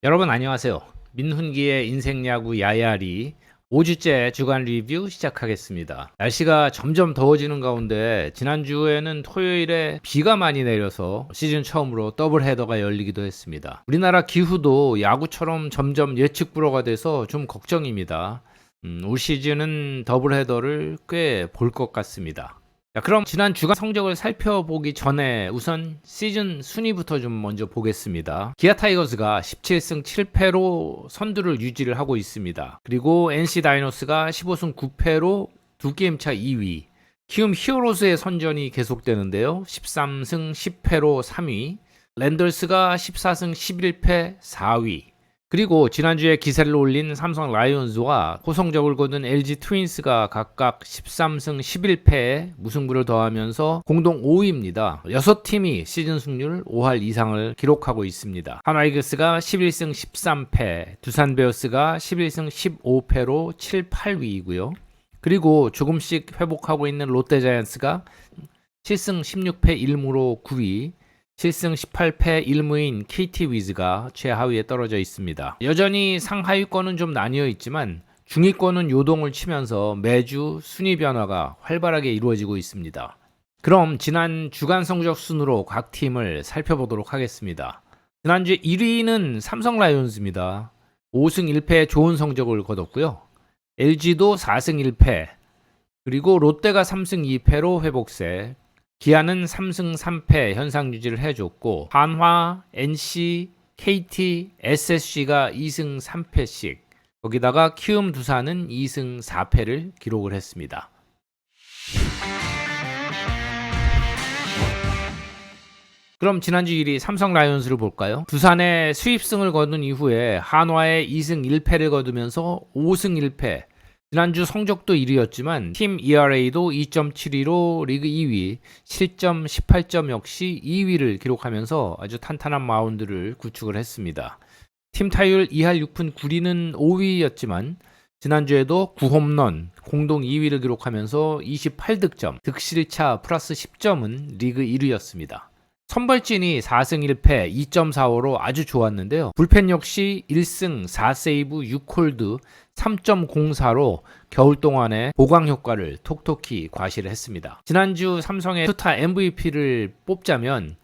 여러분 안녕하세요. 민훈기의 인생야구 야야리 5주째 주간 리뷰 시작하겠습니다. 날씨가 점점 더워지는 가운데 지난주에는 토요일에 비가 많이 내려서 시즌 처음으로 더블 헤더가 열리기도 했습니다. 우리나라 기후도 야구처럼 점점 예측 불허가 돼서 좀 걱정입니다. 올 시즌은 더블 헤더를 꽤 볼 것 같습니다. 자, 그럼 지난 주간 성적을 살펴보기 전에 우선 시즌 순위부터 좀 먼저 보겠습니다. 기아 타이거즈가 17승 7패로 선두를 유지를 하고 있습니다. 그리고 NC 다이노스가 15승 9패로 2게임 차 2위. 키움 히어로즈의 선전이 계속되는데요. 13승 10패로 3위. 랜더스가 14승 11패 4위. 그리고 지난주에 기세를 올린 삼성 라이온즈와 고성적을 거둔 LG 트윈스가 각각 13승 11패에 무승부를 더하면서 공동 5위입니다. 6팀이 시즌 승률 5할 이상을 기록하고 있습니다. 하나이글스가 11승 13패, 두산 베어스가 11승 15패로 7, 8위이고요. 그리고 조금씩 회복하고 있는 롯데 자이언츠가 7승 16패 1무로 9위, 7승 18패 1무인 KT 위즈가 최하위에 떨어져 있습니다. 여전히 상하위권은 좀 나뉘어 있지만 중위권은 요동을 치면서 매주 순위 변화가 활발하게 이루어지고 있습니다. 그럼 지난 주간 성적 순으로 각 팀을 살펴보도록 하겠습니다. 지난주 1위는 삼성 라이온즈입니다. 5승 1패 좋은 성적을 거뒀고요. LG도 4승 1패, 그리고 롯데가 3승 2패로 회복세, 기아는 3승 3패 현상 유지를 해줬고, 한화, NC, KT, SSG가 2승 3패씩, 거기다가 키움 두산은 2승 4패를 기록을 했습니다. 그럼 지난주 1위 삼성 라이온즈를 볼까요? 두산의 수입승을 거둔 이후에 한화의 2승 1패를 거두면서 5승 1패, 지난주 성적도 1위였지만 팀 ERA도 2.72로 리그 2위, 실점 18점 역시 2위를 기록하면서 아주 탄탄한 마운드를 구축을 했습니다. 팀 타율 2할 6푼 9리는 5위였지만 지난주에도 9홈런, 공동 2위를 기록하면서 28득점, 득실차 플러스 10점은 리그 1위였습니다. 선발진이 4승 1패 2.45로 아주 좋았는데요. 불펜 역시 1승 4세이브 6홀드 3.04로 겨울 동안의 보강 효과를 톡톡히 과시를 했습니다. 지난주 삼성의 투타 MVP를 뽑자면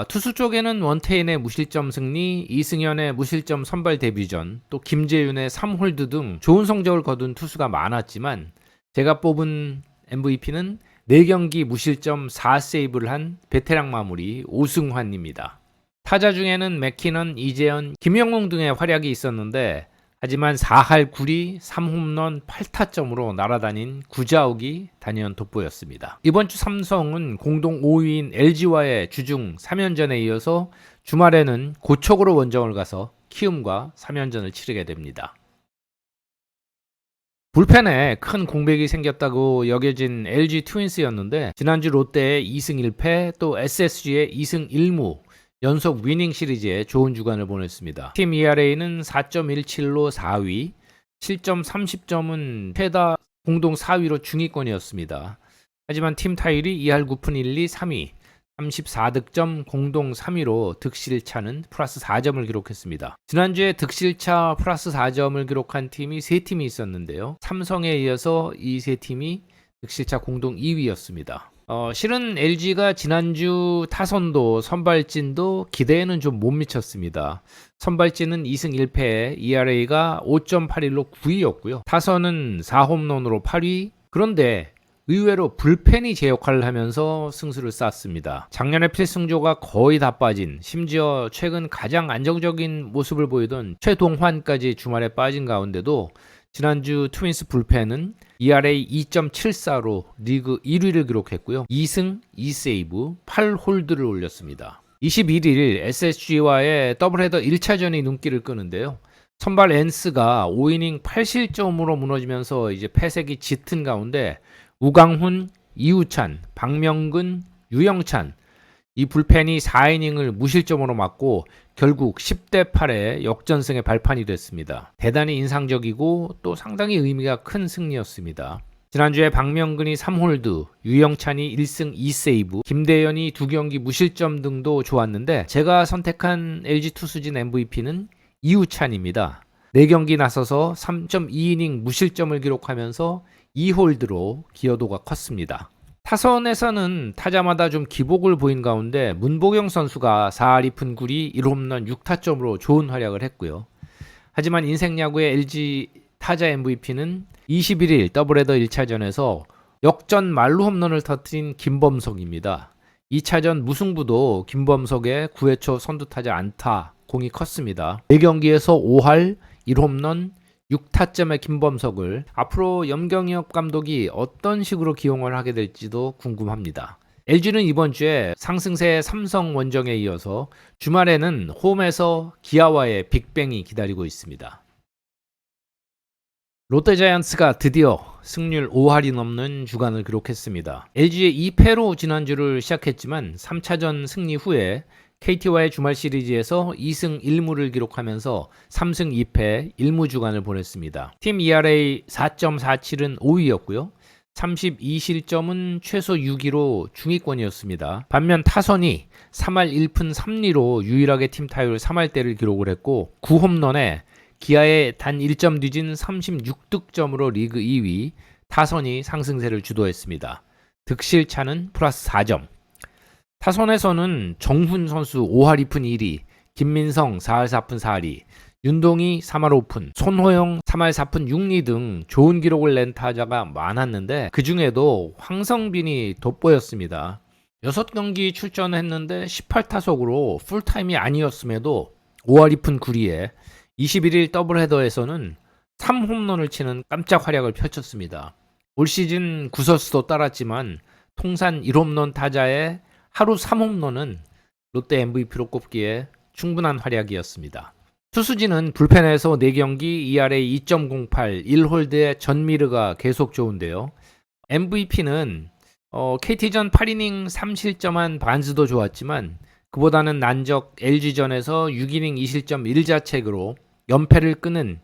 투수 쪽에는 원태인의 무실점 승리, 이승현의 무실점 선발 데뷔전, 또 김재윤의 3홀드 등 좋은 성적을 거둔 투수가 많았지만 제가 뽑은 MVP는 4경기 무실점 4세이브를 한 베테랑 마무리 오승환입니다. 타자 중에는 맥키넌, 이재현, 김영웅 등의 활약이 있었는데 하지만 4할 9리 3홈런 8타점으로 날아다닌 구자욱이 단연 돋보였습니다. 이번 주 삼성은 공동 5위인 LG와의 주중 3연전에 이어서 주말에는 고척으로 원정을 가서 키움과 3연전을 치르게 됩니다. 불펜에 큰 공백이 생겼다고 여겨진 LG 트윈스였는데 지난주 롯데의 2승 1패, 또 SSG의 2승 1무 연속 위닝 시리즈에 좋은 주간을 보냈습니다. 팀 ERA는 4.17로 4위, 실점 30점은 최다 공동 4위로 중위권이었습니다. 하지만 팀 타율이 2할 9푼 1리 3위, 34득점 공동 3위로 득실차는 플러스 4점을 기록했습니다. 지난주에 득실차 플러스 4점을 기록한 팀이 3팀이 있었는데요. 삼성에 이어서 이 3팀이 득실차 공동 2위였습니다. 실은 LG가 지난주 타선도 선발진도 기대에는 좀 못 미쳤습니다. 선발진은 2승 1패, ERA가 5.81로 9위였고요. 타선은 4홈런으로 8위. 그런데 의외로 불펜이 제 역할을 하면서 승수를 쌓았습니다. 작년에 필승조가 거의 다 빠진, 심지어 최근 가장 안정적인 모습을 보이던 최동환까지 주말에 빠진 가운데도 지난주 트윈스 불펜은 ERA 2.74로 리그 1위를 기록했고요. 2승 2세이브 8홀드를 올렸습니다. 21일 SSG와의 더블헤더 1차전이 눈길을 끄는데요. 선발 엔스가 5이닝 8실점으로 무너지면서 이제 패색이 짙은 가운데 우강훈, 이우찬, 박명근, 유영찬 이 불펜이 4이닝을 무실점으로 맞고 결국 10대 8의 역전승의 발판이 됐습니다. 대단히 인상적이고 또 상당히 의미가 큰 승리였습니다. 지난주에 박명근이 3홀드, 유영찬이 1승 2세이브, 김대현이 2경기 무실점 등도 좋았는데 제가 선택한 LG 투수진 MVP는 이우찬입니다. 4경기 나서서 3.2이닝 무실점을 기록하면서 2홀드로 기여도가 컸습니다. 타선에서는 타자마다 좀 기복을 보인 가운데 문보경 선수가 4할 2푼 9리 1홈런 6타점으로 좋은 활약을 했고요. 하지만 인생야구의 LG 타자 MVP는 21일 더블헤더 1차전에서 역전 말루 홈런을 터뜨린 김범석입니다. 2차전 무승부도 김범석의 9회 초 선두타자 안타 공이 컸습니다. 4경기에서 5할 1홈런 6타점의 김범석을 앞으로 염경엽 감독이 어떤 식으로 기용을 하게 될지도 궁금합니다. LG는 이번 주에 상승세 삼성 원정에 이어서 주말에는 홈에서 기아와의 빅뱅이 기다리고 있습니다. 롯데자이언츠가 드디어 승률 5할이 넘는 주간을 기록했습니다. LG의 2패로 지난주를 시작했지만 3차전 승리 후에 KT와의 주말 시리즈에서 2승 1무를 기록하면서 3승 2패 1무 주간을 보냈습니다. 팀 ERA 4.47은 5위였고요. 32실점은 최소 6위로 중위권이었습니다. 반면 타선이 3할 1푼 3리로 유일하게 팀 타율 3할대를 기록을 했고 9홈런에 기아의 단 1점 뒤진 36득점으로 리그 2위, 타선이 상승세를 주도했습니다. 득실차는 플러스 4점. 타선에서는 정훈 선수 5할 2푼 1리, 김민성 4할 4푼 4리, 윤동희 3할 5푼, 손호영 3할 4푼 6리 등 좋은 기록을 낸 타자가 많았는데 그 중에도 황성빈이 돋보였습니다. 6경기 출전했는데 18타석으로 풀타임이 아니었음에도 5할 2푼 9리에 21일 더블헤더에서는 3홈런을 치는 깜짝 활약을 펼쳤습니다. 올 시즌 구설수도 따랐지만 통산 1홈런 타자의 하루 3홈런은 롯데 MVP로 꼽기에 충분한 활약이었습니다. 투수진은 불펜에서 4경기 ERA 2.08, 1홀드의 전미르가 계속 좋은데요. MVP는 KT전 8이닝 3실점한 반스도 좋았지만 그보다는 난적 LG전에서 6이닝 2실점 1자책으로 연패를 끄는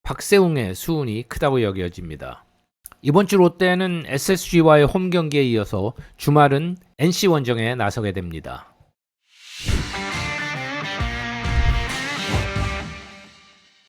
박세웅의 수운이 크다고 여겨집니다. 이번 주 롯데는 SSG와의 홈 경기에 이어서 주말은 NC 원정에 나서게 됩니다.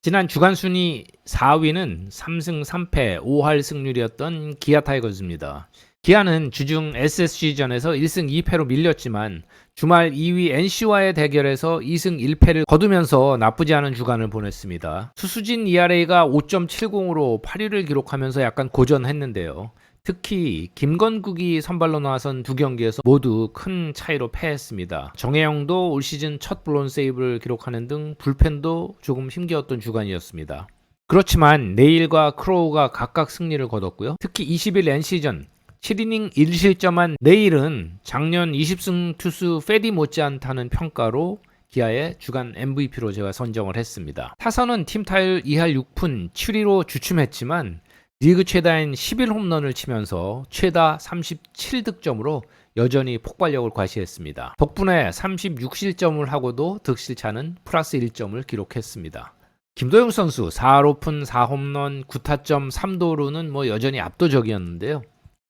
지난 주간 순위 4위는 3승 3패 5할 승률이었던 기아 타이거즈입니다. 기아는 주중 SSG전에서 1승 2패로 밀렸지만 주말 2위 NC와의 대결에서 2승 1패를 거두면서 나쁘지 않은 주간을 보냈습니다. 투수진 ERA가 5.70으로 8위를 기록하면서 약간 고전했는데요. 특히 김건국이 선발로 나선 2경기에서 모두 큰 차이로 패했습니다. 정혜영도 올 시즌 첫 블론 세이브를 기록하는 등 불펜도 조금 힘겨웠던 주간이었습니다. 그렇지만 네일과 크로우가 각각 승리를 거뒀고요. 특히 20일 NC전 7이닝 1실점한 네일은 작년 20승 투수 페디 못지않다는 평가로 기아의 주간 MVP로 제가 선정을 했습니다. 타선은 팀 타율 2할 6푼 7위로 주춤했지만 리그 최다인 11홈런을 치면서 최다 37득점으로 여전히 폭발력을 과시했습니다. 덕분에 36실점을 하고도 득실차는 플러스 1점을 기록했습니다. 김도영 선수 4할 오픈 4홈런 9타점 3도루는 여전히 압도적이었는데요.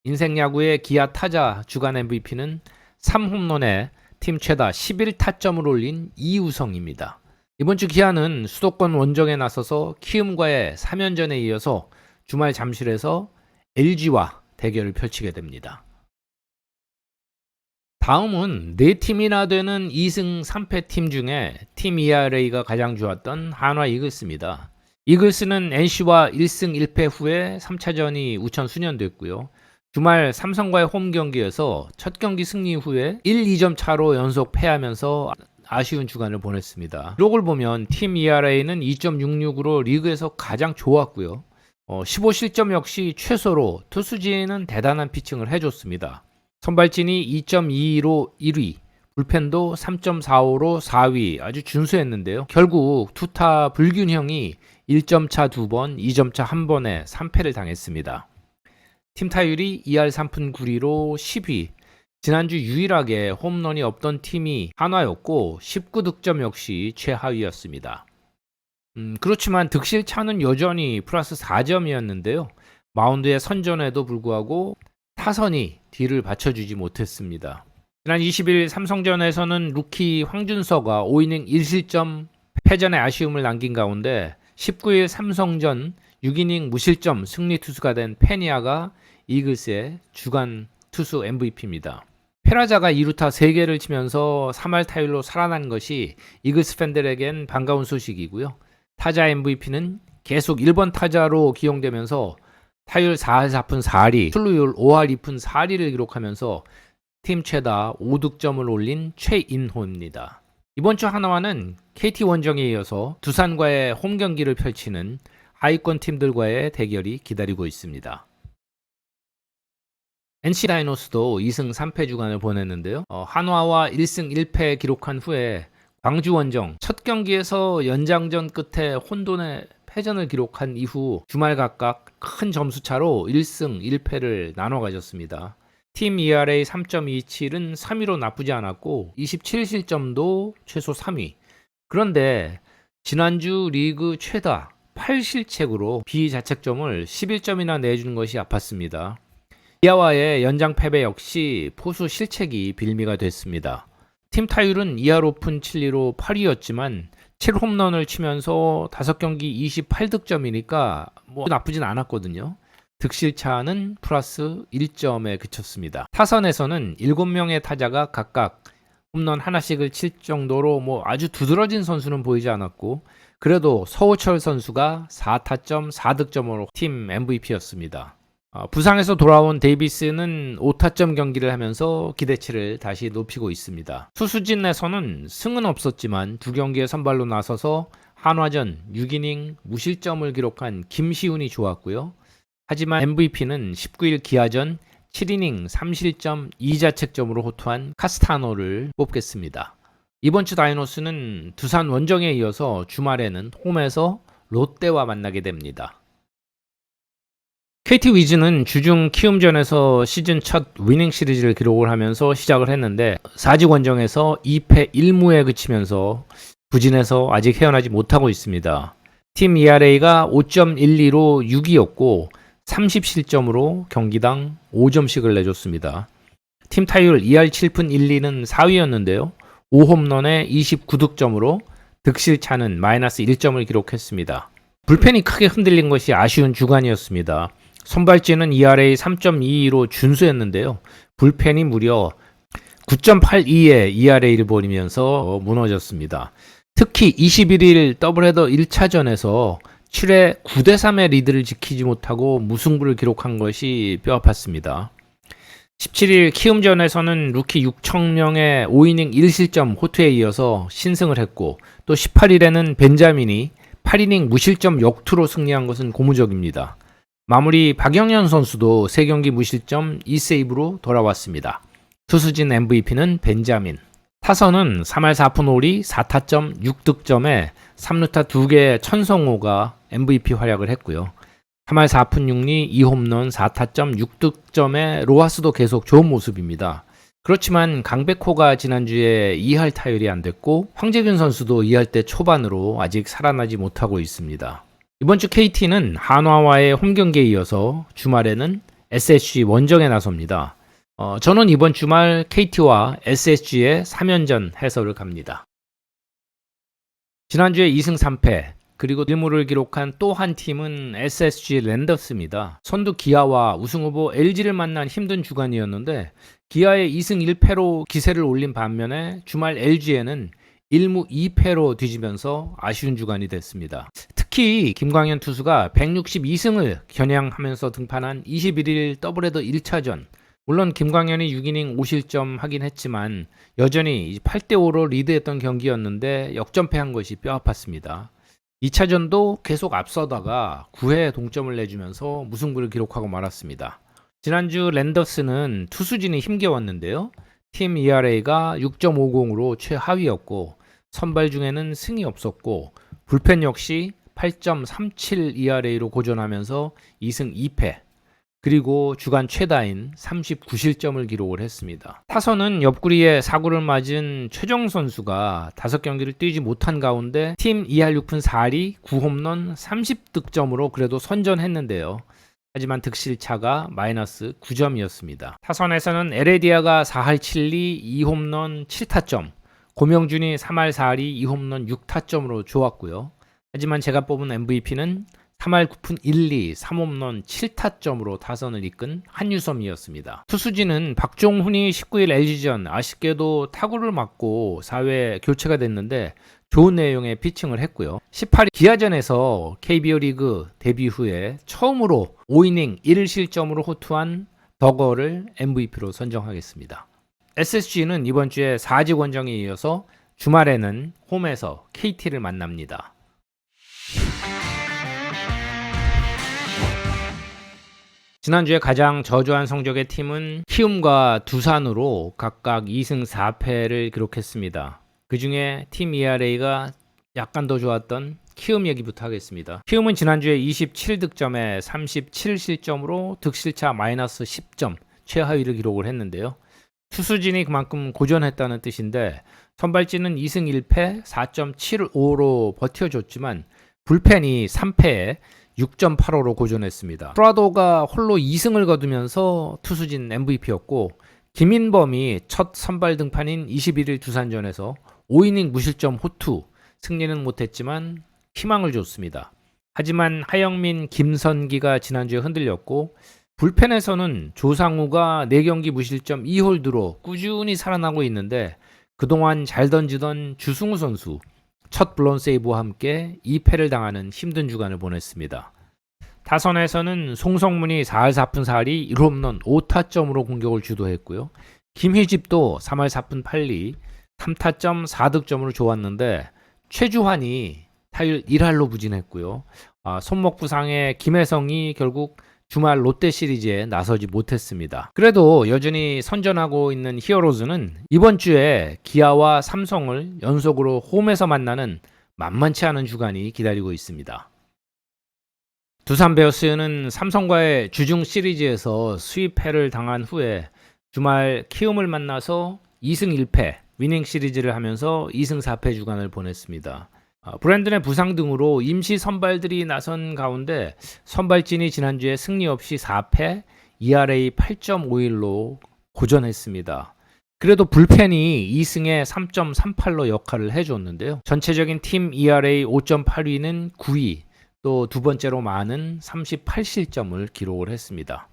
인생야구의 기아 타자 주간 MVP는 3홈런에 팀 최다 11타점을 올린 이우성입니다. 이번 주 기아는 수도권 원정에 나서서 키움과의 3연전에 이어서 주말 잠실에서 LG와 대결을 펼치게 됩니다. 다음은 4팀이나 되는 2승 3패 팀 중에 팀 ERA가 가장 좋았던 한화 이글스입니다. 이글스는 NC와 1승 1패 후에 3차전이 우천 수년됐고요. 주말 삼성과의 홈 경기에서 첫 경기 승리 후에 1, 2점 차로 연속 패하면서 아쉬운 주간을 보냈습니다. 기록을 보면 팀 ERA는 2.66으로 리그에서 가장 좋았고요. 15실점 역시 최소로 투수진은 대단한 피칭을 해줬습니다. 선발진이 2.22로 1위, 불펜도 3.45로 4위 아주 준수했는데요. 결국 투타 불균형이 1점 차 2번, 2점 차 1번에 3패를 당했습니다. 팀 타율이 2할 3푼 9리로 10위, 지난주 유일하게 홈런이 없던 팀이 한화였고 19득점 역시 최하위였습니다. 그렇지만 득실차는 여전히 플러스 4점이었는데요. 마운드의 선전에도 불구하고 타선이 뒤를 받쳐주지 못했습니다. 지난 20일 삼성전에서는 루키 황준서가 5이닝 1실점 패전에 아쉬움을 남긴 가운데 19일 삼성전 6이닝 무실점 승리 투수가 된 페니아가 이글스의 주간 투수 MVP입니다. 페라자가 2루타 3개를 치면서 3할 타율로 살아난 것이 이글스 팬들에겐 반가운 소식이고요. 타자 MVP는 계속 1번 타자로 기용되면서 타율 4할 4푼 4리, 출루율 5할 2푼 4리를 기록하면서 팀 최다 5득점을 올린 최인호입니다. 이번 주 한화는 KT 원정에 이어서 두산과의 홈 경기를 펼치는 하위권 팀들과의 대결이 기다리고 있습니다. NC 다이노스도 2승 3패 주간을 보냈는데요. 한화와 1승 1패 기록한 후에 광주 원정 첫 경기에서 연장전 끝에 혼돈의 패전을 기록한 이후 주말 각각 큰 점수차로 1승 1패를 나눠 가졌습니다. 팀 ERA 3.27은 3위로 나쁘지 않았고 27실점도 최소 3위. 그런데 지난주 리그 최다 8실책으로 비자책점을 11점이나 내주는 것이 아팠습니다. 기아와의 연장 패배 역시 포수 실책이 빌미가 됐습니다. 팀 타율은 2할 5푼 7리로 8위였지만 7홈런을 치면서 5경기 28득점이니까 나쁘진 않았거든요. 득실차는 플러스 1점에 그쳤습니다. 타선에서는 7명의 타자가 각각 홈런 하나씩을 칠 정도로 아주 두드러진 선수는 보이지 않았고 그래도 서우철 선수가 4타점 4득점으로 팀 MVP였습니다. 부상에서 돌아온 데이비스는 5타점 경기를 하면서 기대치를 다시 높이고 있습니다. 투수진에서는 승은 없었지만 2경기에 선발로 나서서 한화전 6이닝 무실점을 기록한 김시훈이 좋았고요. 하지만 MVP는 19일 기아전 7이닝 3실점 2자책점으로 호투한 카스타노를 뽑겠습니다. 이번 주 다이노스는 두산 원정에 이어서 주말에는 홈에서 롯데와 만나게 됩니다. KT 위즈는 주중 키움전에서 시즌 첫 위닝 시리즈를 기록을 하면서 시작을 했는데 4직 원정에서 2패 1무에 그치면서 부진해서 아직 헤어나지 못하고 있습니다. 팀 ERA가 5.12로 6위였고 30실점으로 경기당 5점씩을 내줬습니다. 팀 타율 2할 7푼 1리는 4위였는데요. 5홈런에 29득점으로 득실차는 마이너스 1점을 기록했습니다. 불펜이 크게 흔들린 것이 아쉬운 주간이었습니다. 선발진은 ERA 3.22로 준수했는데요. 불펜이 무려 9.82의 ERA를 보이면서 무너졌습니다. 특히 21일 더블헤더 1차전에서 7회 9대3의 리드를 지키지 못하고 무승부를 기록한 것이 뼈아팠습니다. 17일 키움전에서는 루키 6청령의 5이닝 1실점 호투에 이어서 신승을 했고 또 18일에는 벤자민이 8이닝 무실점 역투로 승리한 것은 고무적입니다. 마무리 박영현 선수도 3경기 무실점 2세이브로 돌아왔습니다. 투수진 MVP는 벤자민. 타선은 3할 4푼 5리 4타점 6득점에 3루타 2개의 천성호가 MVP 활약을 했고요. 3할 4푼 6리 2홈런 4타점 6득점에 로하스도 계속 좋은 모습입니다. 그렇지만 강백호가 지난주에 2할 타율이 안 됐고 황재균 선수도 2할 때 초반으로 아직 살아나지 못하고 있습니다. 이번 주 KT는 한화와의 홈경기에 이어서 주말에는 SSG 원정에 나섭니다. 저는 이번 주말 KT와 SSG의 3연전 해설을 갑니다. 지난주에 2승 3패 그리고 1무를 기록한 또 한 팀은 SSG 랜더스입니다. 선두 기아와 우승후보 LG를 만난 힘든 주간이었는데 기아의 2승 1패로 기세를 올린 반면에 주말 LG에는 1무 2패로 뒤지면서 아쉬운 주간이 됐습니다. 특히 김광현 투수가 162승을 겨냥하면서 등판한 21일 더블헤더 1차전 물론 김광현이 6이닝 5실점 하긴 했지만 여전히 8대5로 리드했던 경기였는데 역전패한 것이 뼈아팠습니다. 2차전도 계속 앞서다가 9회 동점을 내주면서 무승부를 기록하고 말았습니다. 지난주 랜더스는 투수진이 힘겨웠는데요. 팀 ERA가 6.50으로 최하위였고 선발 중에는 승이 없었고 불펜 역시 8.37 ERA로 고전하면서 2승 2패 그리고 주간 최다인 39실점을 기록을 했습니다. 타선은 옆구리에 사고를 맞은 최정 선수가 5경기를 뛰지 못한 가운데 팀 2할 6푼 4리 9홈런 30득점으로 그래도 선전했는데요. 하지만 득실차가 마이너스 9점이었습니다. 타선에서는 에레디아가 4할 7리 2홈런 7타점 고명준이 3할 4리 2홈런 6타점으로 좋았고요. 하지만 제가 뽑은 MVP는 3할 9푼 1리 3홈런 7타점으로 타선을 이끈 한유섬이었습니다. 투수진은 박종훈이 19일 LG전 아쉽게도 타구를 맞고 4회 교체가 됐는데 좋은 내용의 피칭을 했고요. 18일 기아전에서 KBO 리그 데뷔 후에 처음으로 5이닝 1실점으로 호투한 더거를 MVP로 선정하겠습니다. SSG는 이번 주에 4지 원정에 이어서 주말에는 홈에서 KT를 만납니다. 지난주에 가장 저조한 성적의 팀은 키움과 두산으로 각각 2승 4패를 기록했습니다. 그 중에 팀 ERA가 약간 더 좋았던 키움 얘기부터 하겠습니다. 키움은 지난주에 27득점에 37실점으로 득실차 마이너스 10점 최하위를 기록을 했는데요. 투수진이 그만큼 고전했다는 뜻인데 선발진은 2승 1패 4.75로 버텨줬지만 불펜이 3패에 6.85로 고전했습니다. 프라도가 홀로 2승을 거두면서 투수진 MVP였고 김인범이 첫 선발 등판인 21일 두산전에서 5이닝 무실점 호투, 승리는 못했지만 희망을 줬습니다. 하지만 하영민, 김선기가 지난주에 흔들렸고 불펜에서는 조상우가 4경기 무실점 2홀드로 꾸준히 살아나고 있는데 그동안 잘 던지던 주승우 선수 첫 블론 세이브와 함께 2패를 당하는 힘든 주간을 보냈습니다. 타선에서는 송성문이 4할 4푼 4리 1홈런 5타점으로 공격을 주도했고요. 김희집도 3할 4푼 8리 3타점 4득점으로 좋았는데 최주환이 타율 1할로 부진했고요. 손목 부상의 김혜성이 결국 주말 롯데 시리즈에 나서지 못했습니다. 그래도 여전히 선전하고 있는 히어로즈는 이번 주에 기아와 삼성을 연속으로 홈에서 만나는 만만치 않은 주간이 기다리고 있습니다. 두산 베어스는 삼성과의 주중 시리즈에서 수입패를 당한 후에 주말 키움을 만나서 2승 1패 위닝 시리즈를 하면서 2승 4패 주간을 보냈습니다. 브랜든의 부상 등으로 임시 선발들이 나선 가운데 선발진이 지난주에 승리 없이 4패, ERA 8.51로 고전했습니다. 그래도 불펜이 2승에 3.38로 역할을 해줬는데요. 전체적인 팀 ERA 5.82는 9위, 또 두 번째로 많은 38실점을 기록을 했습니다.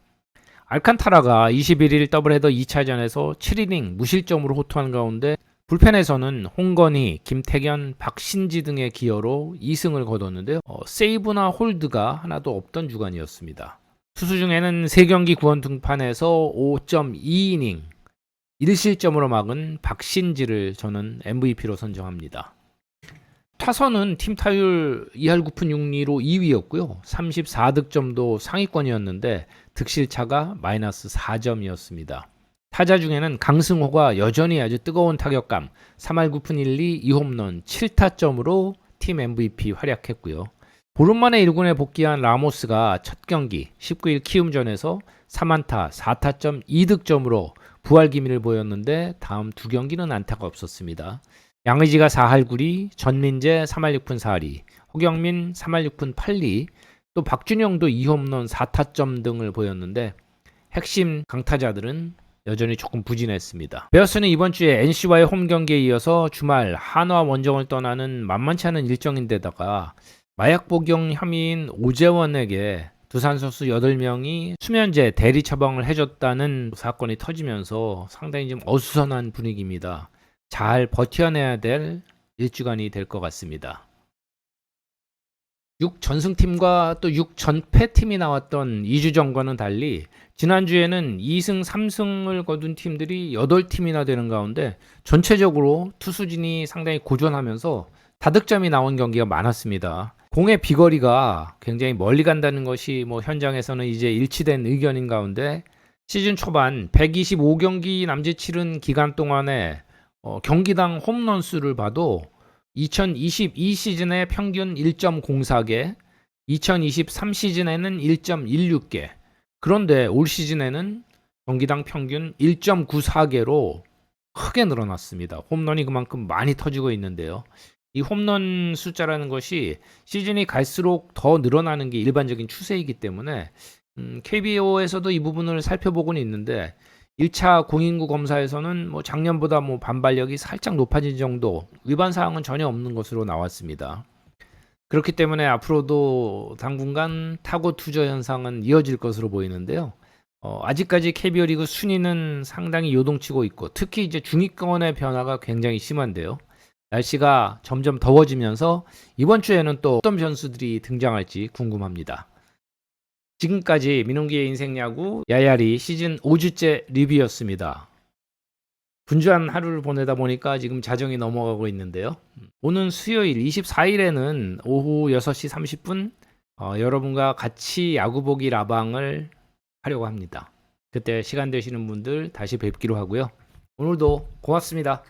알칸타라가 21일 더블헤더 2차전에서 7이닝 무실점으로 호투한 가운데 불펜에서는 홍건희, 김태견, 박신지 등의 기여로 2승을 거뒀는데요. 세이브나 홀드가 하나도 없던 주간이었습니다. 투수 중에는 3경기 구원 등판에서 5.2이닝 1실점으로 막은 박신지를 저는 MVP로 선정합니다. 타선은 팀 타율 2할 9푼 6리로 2위였고요. 34득점도 상위권이었는데 득실차가 마이너스 4점이었습니다. 타자 중에는 강승호가 여전히 아주 뜨거운 타격감 3할 9푼 1리 2홈런 7타점으로 팀 MVP 활약했고요. 보름 만에 1군에 복귀한 라모스가 첫 경기 19일 키움전에서 3안타 4타점 2득점으로 부활 기미를 보였는데 다음 두 경기는 안타가 없었습니다. 양의지가 4할 9리, 전민재 3할 6푼 4리, 허경민 3할 6푼 8리, 또 박준영도 2홈런 4타점 등을 보였는데 핵심 강타자들은 여전히 조금 부진했습니다. 베어스는 이번 주에 NC와의 홈 경기에 이어서 주말 한화 원정을 떠나는 만만치 않은 일정인데다가 마약 복용 혐의인 오재원에게 두산 선수 8명이 수면제 대리 처방을 해줬다는 사건이 터지면서 상당히 좀 어수선한 분위기입니다. 잘 버텨내야 될 일주간이 될 것 같습니다. 6전승팀과 또 6전패팀이 나왔던 2주 전과는 달리 지난주에는 2승 3승을 거둔 팀들이 8팀이나 되는 가운데 전체적으로 투수진이 상당히 고전하면서 다득점이 나온 경기가 많았습니다. 공의 비거리가 굉장히 멀리 간다는 것이 현장에서는 이제 일치된 의견인 가운데 시즌 초반 125경기 남짓 치른 기간 동안에 경기당 홈런 수를 봐도 2022 시즌에 평균 1.04개, 2023 시즌에는 1.16개, 그런데 올 시즌에는 경기당 평균 1.94개로 크게 늘어났습니다. 홈런이 그만큼 많이 터지고 있는데요. 이 홈런 숫자라는 것이 시즌이 갈수록 더 늘어나는 게 일반적인 추세이기 때문에 KBO에서도 이 부분을 살펴보고는 있는데 1차 공인구 검사에서는 뭐 작년보다 뭐 반발력이 살짝 높아진 정도, 위반 사항은 전혀 없는 것으로 나왔습니다. 그렇기 때문에 앞으로도 당분간 타고 투저 현상은 이어질 것으로 보이는데요. 아직까지 KBO 리그 순위는 상당히 요동치고 있고, 특히 이제 중위권의 변화가 굉장히 심한데요. 날씨가 점점 더워지면서 이번 주에는 또 어떤 변수들이 등장할지 궁금합니다. 지금까지 민홍기의 인생야구 야야리 시즌 5주째 리뷰였습니다. 분주한 하루를 보내다 보니까 지금 자정이 넘어가고 있는데요. 오는 수요일 24일에는 오후 6시 30분 여러분과 같이 야구 보기 라방을 하려고 합니다. 그때 시간 되시는 분들 다시 뵙기로 하고요. 오늘도 고맙습니다.